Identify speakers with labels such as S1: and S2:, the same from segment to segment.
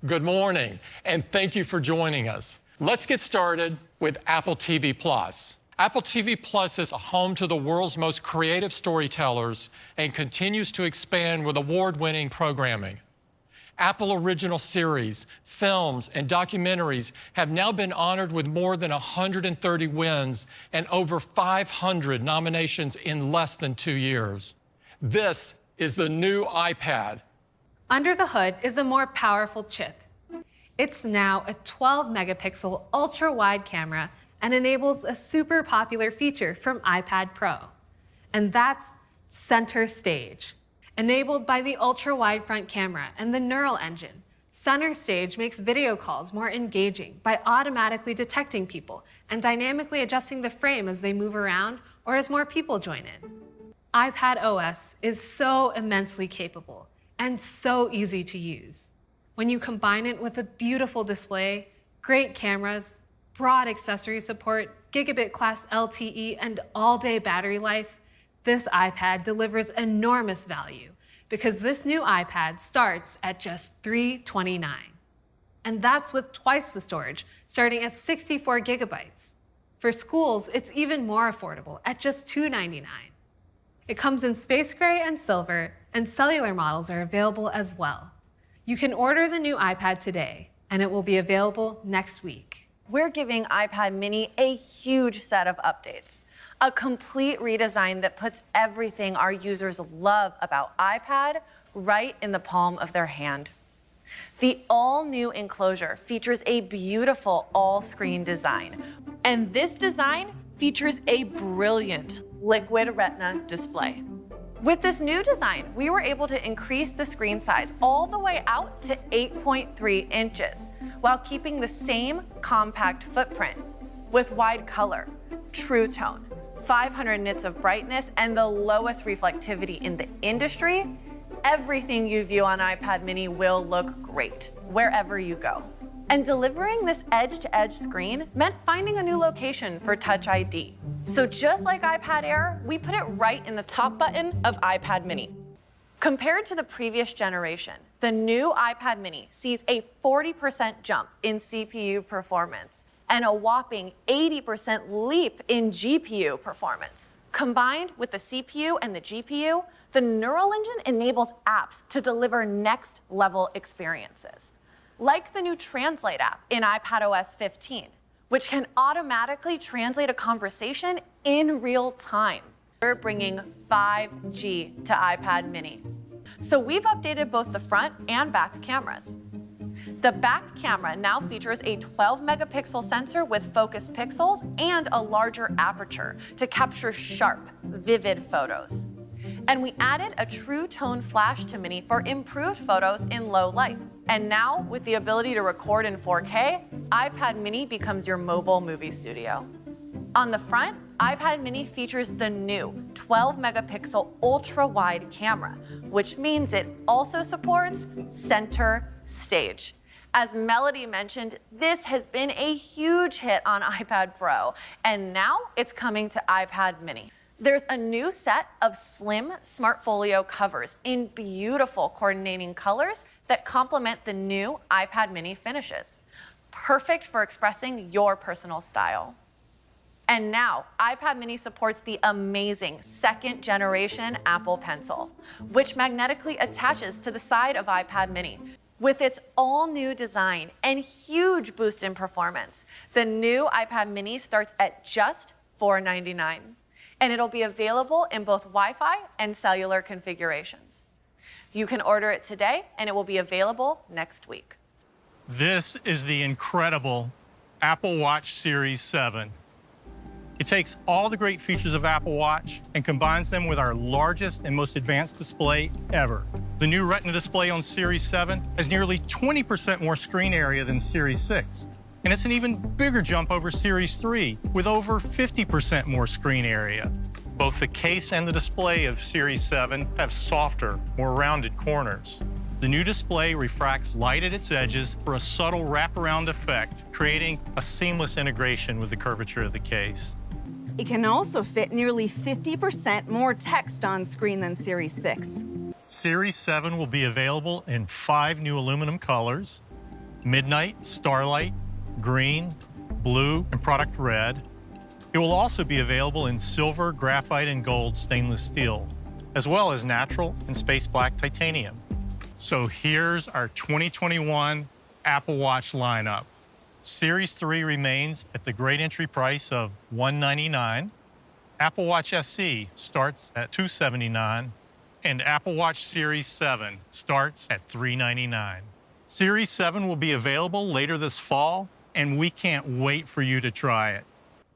S1: Good morning, and thank you for joining us. Let's get started with Apple TV Plus. Apple TV Plus is a home to the world's most creative storytellers and continues to expand with award-winning programming. Apple original series, films, and documentaries have now been honored with more than 130 wins and over 500 nominations in less than 2 years. This is the new iPad.
S2: Under the hood is a more powerful chip. It's now a 12-megapixel ultra-wide camera and enables a super popular feature from iPad Pro. And that's Center Stage. Enabled by the ultra-wide front camera and the Neural Engine, Center Stage makes video calls more engaging by automatically detecting people and dynamically adjusting the frame as they move around or as more people join in. iPad OS is so immensely capable and so easy to use. When you combine it with a beautiful display, great cameras, broad accessory support, gigabit-class LTE, and all-day battery life, this iPad delivers enormous value because this new iPad starts at just $329. And that's with twice the storage, starting at 64 gigabytes. For schools, it's even more affordable at just $299. It comes in space gray and silver, and cellular models are available as well. You can order the new iPad today, and it will be available next week.
S3: We're giving iPad mini a huge set of updates. A complete redesign that puts everything our users love about iPad right in the palm of their hand. The all-new enclosure features a beautiful all-screen design. And this design features a brilliant liquid retina display. With this new design, we were able to increase the screen size all the way out to 8.3 inches, while keeping the same compact footprint with wide color, true tone, 500 nits of brightness, and the lowest reflectivity in the industry. Everything you view on iPad mini will look great wherever you go. And delivering this edge-to-edge screen meant finding a new location for Touch ID. So just like iPad Air, we put it right in the top button of iPad mini. Compared to the previous generation, the new iPad mini sees a 40% jump in CPU performance and a whopping 80% leap in GPU performance. Combined with the CPU and the GPU, the Neural Engine enables apps to deliver next-level experiences, like the new Translate app in iPadOS 15, which can automatically translate a conversation in real time. We're bringing 5G to iPad mini. So we've updated both the front and back cameras. The back camera now features a 12-megapixel sensor with focused pixels and a larger aperture to capture sharp, vivid photos. And we added a true tone flash to mini for improved photos in low light. And now, with the ability to record in 4K, iPad mini becomes your mobile movie studio. On the front, iPad mini features the new 12-megapixel ultra-wide camera, which means it also supports Center Stage. As Melody mentioned, this has been a huge hit on iPad Pro, and now it's coming to iPad mini. There's a new set of slim Smartfolio covers in beautiful coordinating colors that complement the new iPad mini finishes. Perfect for expressing your personal style. And now, iPad mini supports the amazing second-generation Apple Pencil, which magnetically attaches to the side of iPad mini. With its all-new design and huge boost in performance, the new iPad mini starts at just $499. And it'll be available in both Wi-Fi and cellular configurations. You can order it today, and it will be available next week.
S4: This is the incredible Apple Watch Series 7. It takes all the great features of Apple Watch and combines them with our largest and most advanced display ever. The new Retina display on Series 7 has nearly 20% more screen area than Series 6. And it's an even bigger jump over Series 3 with over 50% more screen area. Both the case and the display of Series 7 have softer, more rounded corners. The new display refracts light at its edges for a subtle wraparound effect, creating a seamless integration with the curvature of the case.
S5: It can also fit nearly 50% more text on screen than Series 6.
S4: Series 7 will be available in 5 new aluminum colors, Midnight, Starlight, Green, Blue, and Product Red. It will also be available in silver, graphite, and gold stainless steel, as well as natural and space black titanium. So here's our 2021 Apple Watch lineup. Series 3 remains at the great entry price of $199. Apple Watch SE starts at $279, and Apple Watch Series 7 starts at $399. Series 7 will be available later this fall, and we can't wait for you to try it.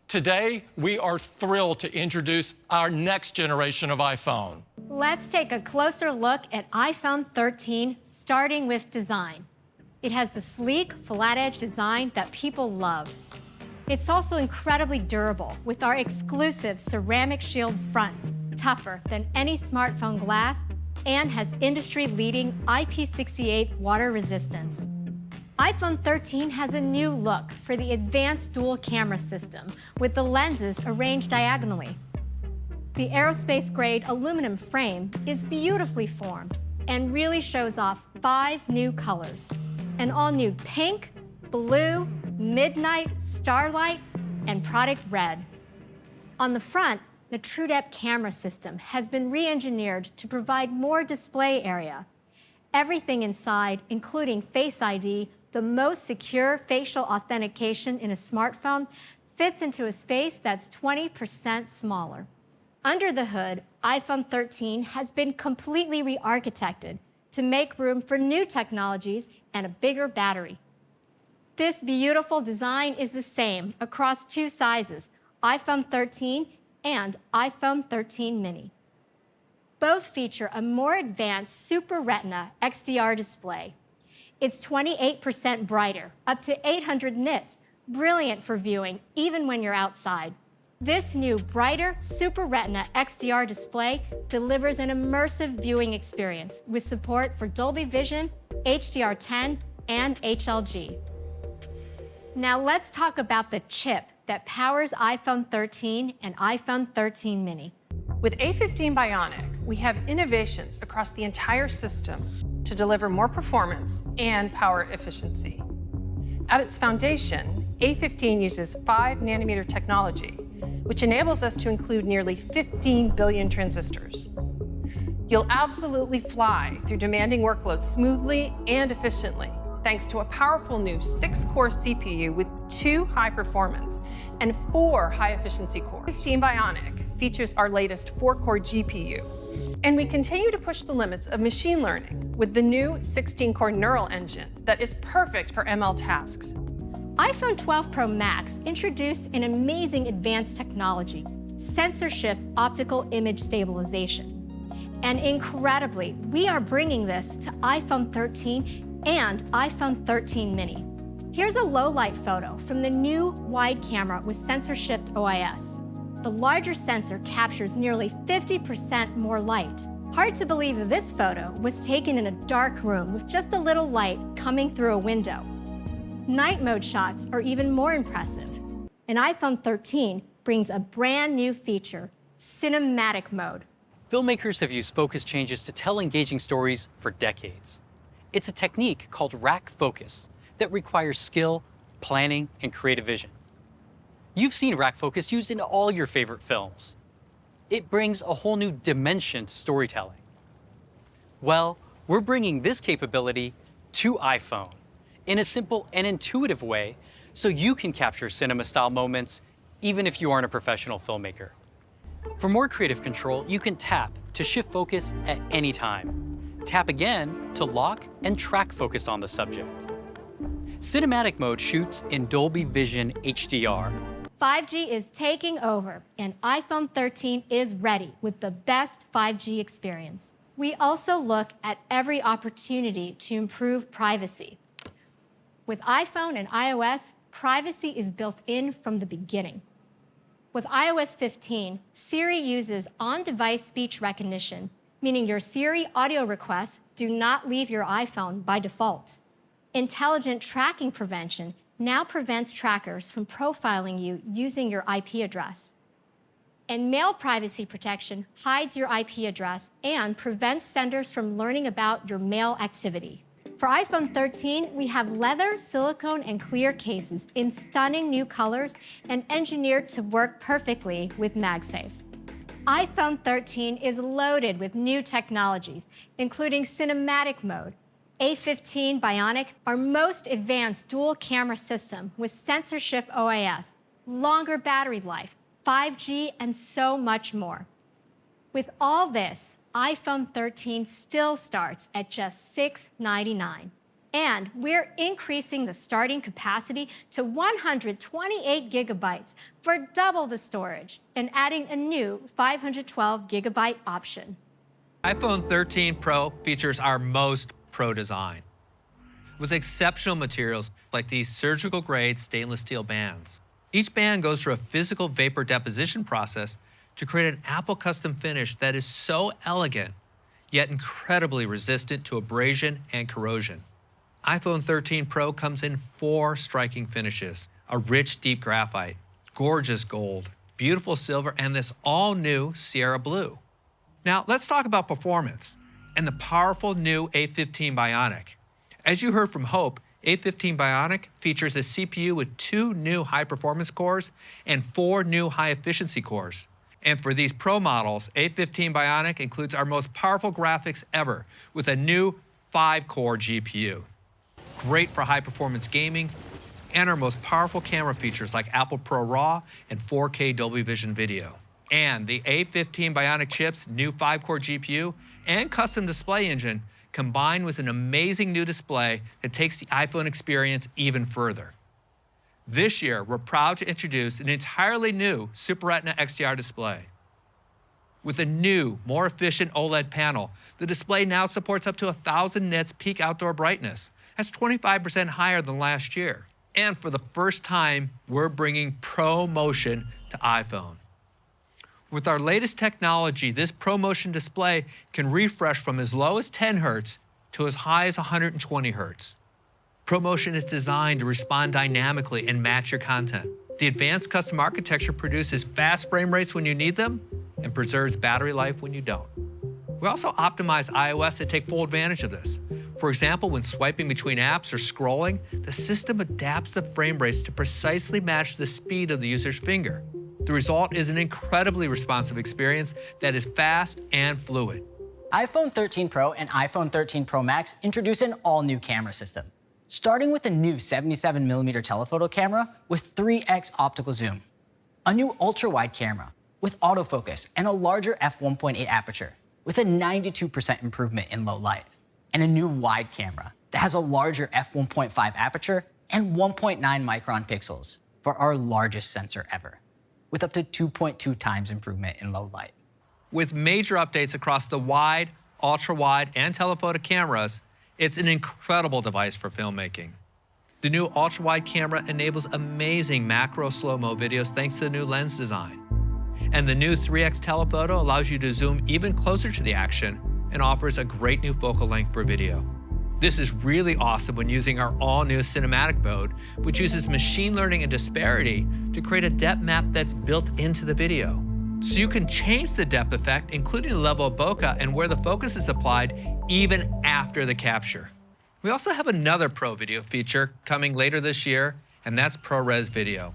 S1: Today, we are thrilled to introduce our next generation of iPhone.
S6: Let's take a closer look at iPhone 13, starting with design. It has the sleek, flat-edge design that people love. It's also incredibly durable with our exclusive ceramic shield front, tougher than any smartphone glass, and has industry-leading IP68 water resistance. iPhone 13 has a new look for the advanced dual camera system with the lenses arranged diagonally. The aerospace-grade aluminum frame is beautifully formed and really shows off 5 new colors: an all-new pink, blue, midnight, starlight, and product red. On the front, the TrueDepth camera system has been re-engineered to provide more display area. Everything inside, including Face ID, the most secure facial authentication in a smartphone, fits into a space that's 20% smaller. Under the hood, iPhone 13 has been completely re-architected to make room for new technologies and a bigger battery. This beautiful design is the same across 2 sizes, iPhone 13 and iPhone 13 mini. Both feature a more advanced Super Retina XDR display. It's 28% brighter, up to 800 nits, brilliant for viewing even when you're outside. This new brighter Super Retina XDR display delivers an immersive viewing experience with support for Dolby Vision, HDR10, and HLG. Now let's talk about the chip that powers iPhone 13 and iPhone 13 mini.
S7: With A15 Bionic, we have innovations across the entire system to deliver more performance and power efficiency. At its foundation, A15 uses 5nm technology, which enables us to include nearly 15 billion transistors. You'll absolutely fly through demanding workloads smoothly and efficiently, thanks to a powerful new 6-core CPU with 2 high-performance and 4 high-efficiency cores. 15 Bionic features our latest 4-core GPU. And we continue to push the limits of machine learning with the new 16-core neural engine that is perfect for ML tasks.
S6: iPhone 12 Pro Max introduced an amazing advanced technology, sensor shift optical image stabilization. And incredibly, we are bringing this to iPhone 13 and iPhone 13 mini. Here's a low-light photo from the new wide camera with sensor shift OIS. The larger sensor captures nearly 50% more light. Hard to believe this photo was taken in a dark room with just a little light coming through a window. Night mode shots are even more impressive. And iPhone 13 brings a brand new feature, cinematic mode.
S8: Filmmakers have used focus changes to tell engaging stories for decades. It's a technique called rack focus that requires skill, planning, and creative vision. You've seen rack focus used in all your favorite films. It brings a whole new dimension to storytelling. Well, we're bringing this capability to iPhone in a simple and intuitive way so you can capture cinema-style moments even if you aren't a professional filmmaker. For more creative control, you can tap to shift focus at any time. Tap again to lock and track focus on the subject. Cinematic mode shoots in Dolby Vision HDR.
S6: 5G is taking over, and iPhone 13 is ready with the best 5G experience. We also look at every opportunity to improve privacy. With iPhone and iOS, privacy is built in from the beginning. With iOS 15, Siri uses on-device speech recognition, meaning your Siri audio requests do not leave your iPhone by default. Intelligent tracking prevention now prevents trackers from profiling you using your IP address. And mail privacy protection hides your IP address and prevents senders from learning about your mail activity. For iPhone 13, we have leather, silicone, and clear cases in stunning new colors and engineered to work perfectly with MagSafe. iPhone 13 is loaded with new technologies, including cinematic mode, A15 Bionic, our most advanced dual camera system with sensor shift OIS, longer battery life, 5G, and so much more. With all this, iPhone 13 still starts at just $699. And we're increasing the starting capacity to 128 gigabytes for double the storage and adding a new 512 gigabyte option.
S9: iPhone 13 Pro features our most pro design with exceptional materials like these surgical-grade stainless steel bands. Each band goes through a physical vapor deposition process to create an Apple custom finish that is so elegant, yet incredibly resistant to abrasion and corrosion. iPhone 13 Pro comes in 4 striking finishes: a rich, deep graphite, gorgeous gold, beautiful silver, and this all-new Sierra Blue. Now, let's talk about performance and the powerful new A15 Bionic. As you heard from Hope, A15 Bionic features a CPU with 2 new high-performance cores and 4 new high-efficiency cores. And for these Pro models, A15 Bionic includes our most powerful graphics ever with a new 5-core GPU. Great for high-performance gaming, and our most powerful camera features like Apple Pro RAW and 4K Dolby Vision video. And the A15 Bionic chip's new 5-core GPU and custom display engine combined with an amazing new display that takes the iPhone experience even further. This year, we're proud to introduce an entirely new Super Retina XDR display. With a new, more efficient OLED panel, the display now supports up to 1,000 nits peak outdoor brightness. That's 25% higher than last year. And for the first time, we're bringing Pro Motion to iPhone. With our latest technology, this Pro Motion display can refresh from as low as 10 Hz to as high as 120 Hz. Pro Motion is designed to respond dynamically and match your content. The advanced custom architecture produces fast frame rates when you need them and preserves battery life when you don't. We also optimize iOS to take full advantage of this. For example, when swiping between apps or scrolling, the system adapts the frame rates to precisely match the speed of the user's finger. The result is an incredibly responsive experience that is fast and fluid.
S10: iPhone 13 Pro and iPhone 13 Pro Max introduce an all-new camera system, starting with a new 77mm telephoto camera with 3x optical zoom, a new ultra-wide camera with autofocus and a larger f1.8 aperture with a 92% improvement in low light, and a new wide camera that has a larger f1.5 aperture and 1.9 micron pixels for our largest sensor ever, with up to 2.2 times improvement in low light.
S9: With major updates across the wide, ultra-wide, and telephoto cameras, it's an incredible device for filmmaking. The new ultra-wide camera enables amazing macro slow-mo videos thanks to the new lens design. And the new 3x telephoto allows you to zoom even closer to the action and offers a great new focal length for video. This is really awesome when using our all-new cinematic mode, which uses machine learning and disparity to create a depth map that's built into the video. So you can change the depth effect, including the level of bokeh and where the focus is applied, even after the capture. We also have another Pro Video feature coming later this year, and that's ProRes Video.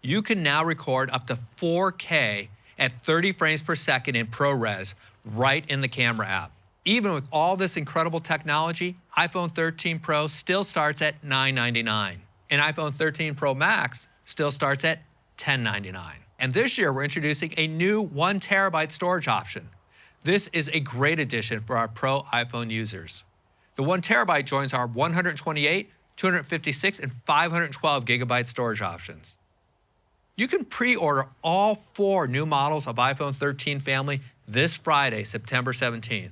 S9: You can now record up to 4K at 30 frames per second in ProRes right in the camera app. Even with all this incredible technology, iPhone 13 Pro still starts at $999, and iPhone 13 Pro Max still starts at $1099. And this year, we're introducing a new 1 terabyte storage option. This is a great addition for our Pro iPhone users. The 1 terabyte joins our 128, 256, and 512 gigabyte storage options. You can pre-order all 4 new models of iPhone 13 family this Friday, September 17th.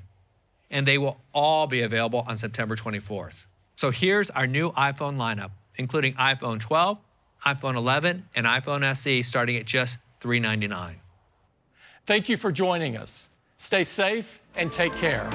S9: And they will all be available on September 24th. So here's our new iPhone lineup, including iPhone 12, iPhone 11, and iPhone SE starting at just $399.
S1: Thank you for joining us. Stay safe and take care.